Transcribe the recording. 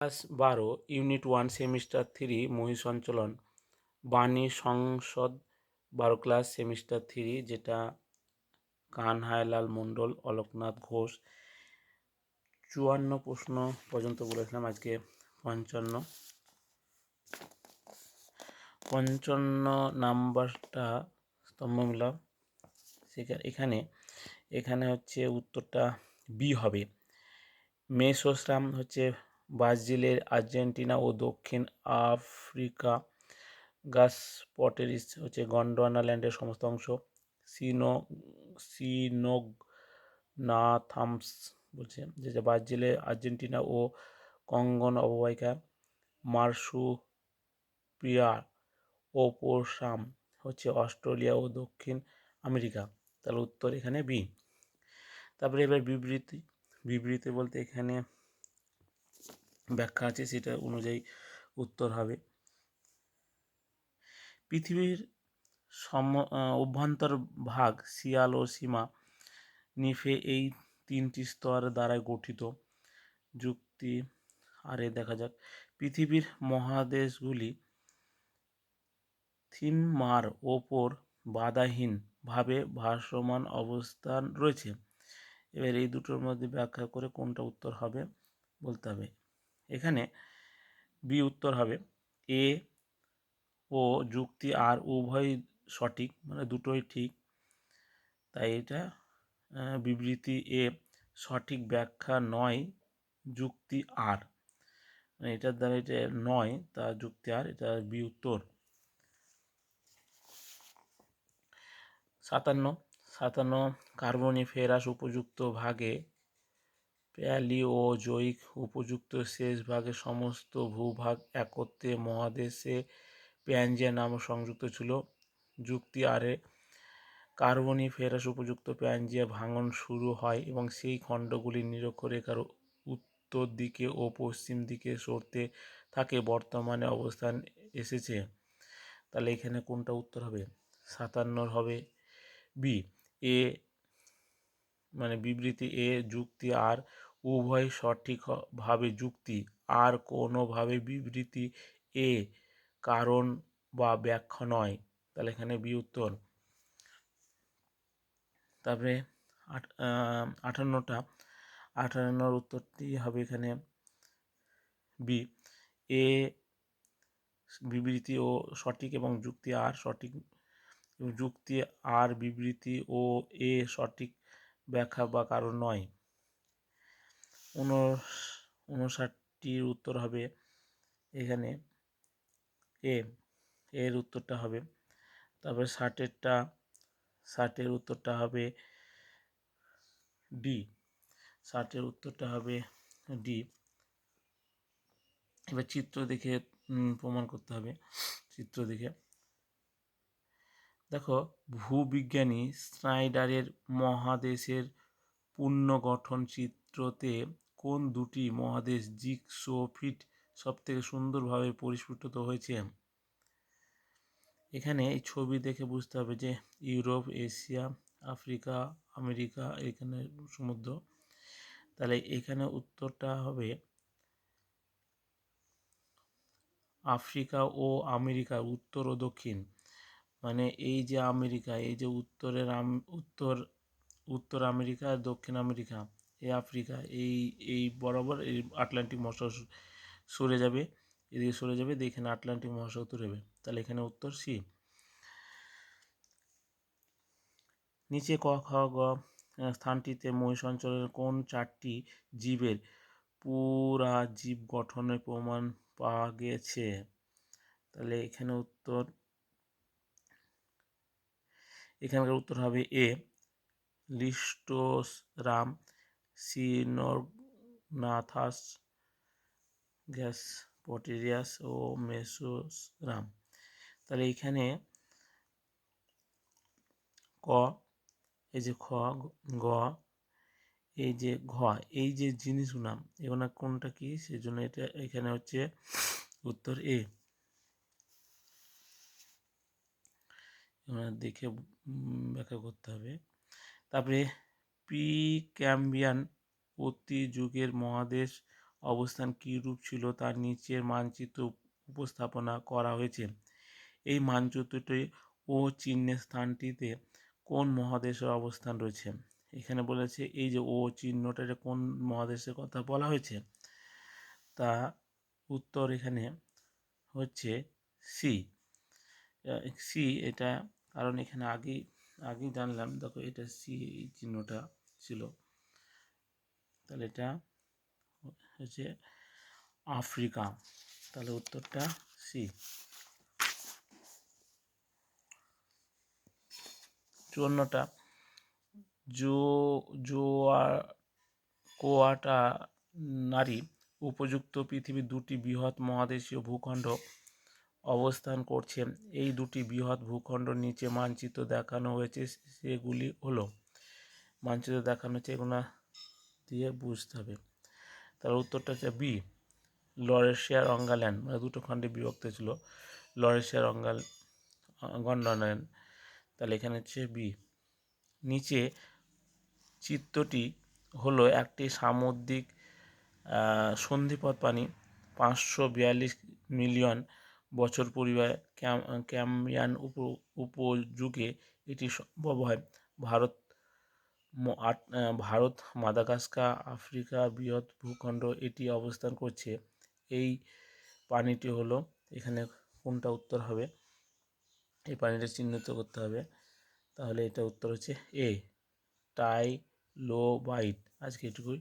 Class 12 unit 1 semester 3 মহিসঞ্চলন বাণী সংসদ 12 class semester 3 যেটা কানহাইলাল মণ্ডল অলোকনাথ ঘোষ 54 প্রশ্ন পর্যন্ত বলেছিলাম, আজকে 55 নাম্বারটা স্তম্ভ মিলাম। এখানে হচ্ছে উত্তরটা বি হবে। মেসোস্রাম হচ্ছে ব্রাজিলের, আর্জেন্টিনা ও দক্ষিণ আফ্রিকা। গাসপটেরিস হচ্ছে গন্ডোয়ানাল্যান্ডের সমস্ত অংশ। সিনোগনাথামস বলছে যে ব্রাজিলের, আর্জেন্টিনা ও কঙ্গন অববাহিকা। মার্সুপিয়ার ওপোসাম হচ্ছে অস্ট্রেলিয়া ও দক্ষিণ আমেরিকা। তাহলে উত্তর এখানে বি। তারপরে এবার বিবৃতি বলতে এখানে ব্যাখ্যা আছে, সেটা অনুযায়ী উত্তর হবে। পৃথিবীর অভ্যন্তর ভাগ শিয়াল ও সীমা নিফে এই 3টি স্তর দ্বারা গঠিত। যুক্তি আরে দেখা যাক। পৃথিবীর মহাদেশগুলি থিম্মার ওপর বাধাহীন ভাবে ভাসমান অবস্থান রয়েছে। এবার এই দুটোর মধ্যে ব্যাখ্যা করে কোনটা উত্তর হবে বলতে হবে। এখানে বি উত্তর হবে। এ ও যুক্তি আর উভয় সঠিক, মানে দুটোই ঠিক, তাই এটা বিবৃতি এ সঠিক ব্যাখ্যা নয়, যুক্তি আর, মানে এটার দ্বারা এটা নয়, তা যুক্তি আর, এটা বি উত্তর। 57 কার্বনিফেরাস উপযুক্ত ভাগে প্যালিওজোইক উপযুক্ত শেষ ভাগে সমস্ত ভূভাগ একত্রে মহাদেশে প্যানজিয়া নামক সংযুক্ত ছিল। যুক্তি আরে কার্বনিফেরাস উপযুক্ত প্যানজিয়া ভাঙন শুরু হয় এবং সেই খণ্ডগুলি নিরক্ষরেখার উত্তর দিকে ও পশ্চিম দিকে সরতে থাকে, বর্তমানে অবস্থান এসেছে। তাহলে এখানে কোনটা উত্তর হবে? 57 হবে বি। এ মানে বিবৃতি এ যুক্তি আর উভয় সঠিকভাবে যুক্তি আর কোনোভাবে বিবৃতি এ কারণ বা ব্যাখ্যা নয়, তাহলে এখানে বি উত্তর। তারপরে 58 উত্তরটি হবে এখানে বি। এ বিবৃতি ও সঠিক এবং যুক্তি আর সঠিক, যুক্তি আর বিবৃতি ও এ সঠিক ব্যাখ্যা বা কারণ নয়। 59টির উত্তর হবে এখানে এ, এর উত্তরটা হবে। তারপরে 60-এর উত্তরটা হবে ডি। 60-এর উত্তরটা হবে ডি। এবার চিত্র দেখে প্রমাণ করতে হবে। চিত্র দেখে দেখো, ভূবিজ্ঞানী স্নাইডারের মহাদেশের পুনর্গঠন চিত্রতে কোন দুটি মহাদেশ জিগসোফিট সবথেকে সুন্দরভাবে পরিস্ফুটিত হয়েছে? এখানে এই ছবি দেখে বুঝতে হবে যে ইউরোপ, এশিয়া, আফ্রিকা, আমেরিকা, এখানে সমুদ্র। তাহলে এখানে উত্তরটা হবে আফ্রিকা ও আমেরিকা, উত্তর ও দক্ষিণ। মানে এই যে আমেরিকা, এই যে উত্তর আমেরিকা আর দক্ষিণ আমেরিকা, এই আফ্রিকা, এই বরাবর এই আটলান্টিক মহাসাগর সরে যাবে, এদিকে সরে যাবে, এখানে আটলান্টিক মহাসাগর তৈরি হবে। তাহলে এখানে উত্তর সি। নিচে ক, খ, গ স্থানটিতে মহিষাঞ্চলের কোন 4টি জীবের পুরা জীব গঠনের প্রমাণ পাওয়া গেছে? তাহলে এখানকার উত্তর হবে এ, লিস্টোসরাম, সিনোগনাথাস, গ্যাসপটেরিয়াস ও মেসোস্রাম। তাহলে এখানে ক, এই যে খ, গ, এই যে ঘ, এই যে জিনিসগুলো এগুলো কোনটা কি, সেই জন্য এটা এখানে হচ্ছে উত্তর এ। দেখে ব্যাখ্যা করতে হবে। তারপরে প্রি ক্যাম্বিয়ান অতি যুগের মহাদেশ অবস্থান কী রূপ ছিল তার নিচের মানচিত্র উপস্থাপনা করা হয়েছে। এই মানচিত্রটি ও চিহ্নের স্থানটিতে কোন মহাদেশের অবস্থান রয়েছে? এখানে বলেছে এই যে ও চিহ্নটা এটা কোন মহাদেশের কথা বলা হয়েছে, তা উত্তর এখানে হচ্ছে সি। সি এটা, কারণ এখানে আগেই জানলাম, দেখো এটা সি চিহ্নটা ছিল, তাহলে এটা হচ্ছে আফ্রিকা, তাহলে উত্তরটা সি। 54টা কোয়াটানারি উপযুক্ত পৃথিবীর দুটি বৃহৎ মহাদেশীয় ভূখণ্ড অবস্থান করছে। এই দুটি বৃহৎ ভূখণ্ড নিচে মানচিত্র দেখানো হয়েছে, সেগুলি হলো, মানচিত্র দেখানো হচ্ছে, এগুলো দিয়ে বুঝতে হবে। তার উত্তরটা হচ্ছে বি, লরেশিয়া রঙ্গাল্যান্ড, মানে দুটো খণ্ডে বিভক্ত ছিল, লরেশিয়া গন্ডোল্যান্ড, তাহলে এখানে হচ্ছে বি। নিচে চিত্রটি হলো একটি সামুদ্রিক সন্ধিপথ প্রাণী, 542 মিলিয়ন বছর পূর্বে ক্যাম্ব্রিয়ান উপযুগে এটি সম্ভব হয়। ভারত, মাদাগাস্কার, আফ্রিকা বৃহৎ ভূখণ্ড এটি অবস্থান করছে। এই প্রাণীটি হলো, এখানে কোনটা উত্তর হবে, এই প্রাণীটা চিহ্নিত করতে হবে, তাহলে এটা উত্তর হচ্ছে এ, টাইলোবাইট। আজকে এটুকুই।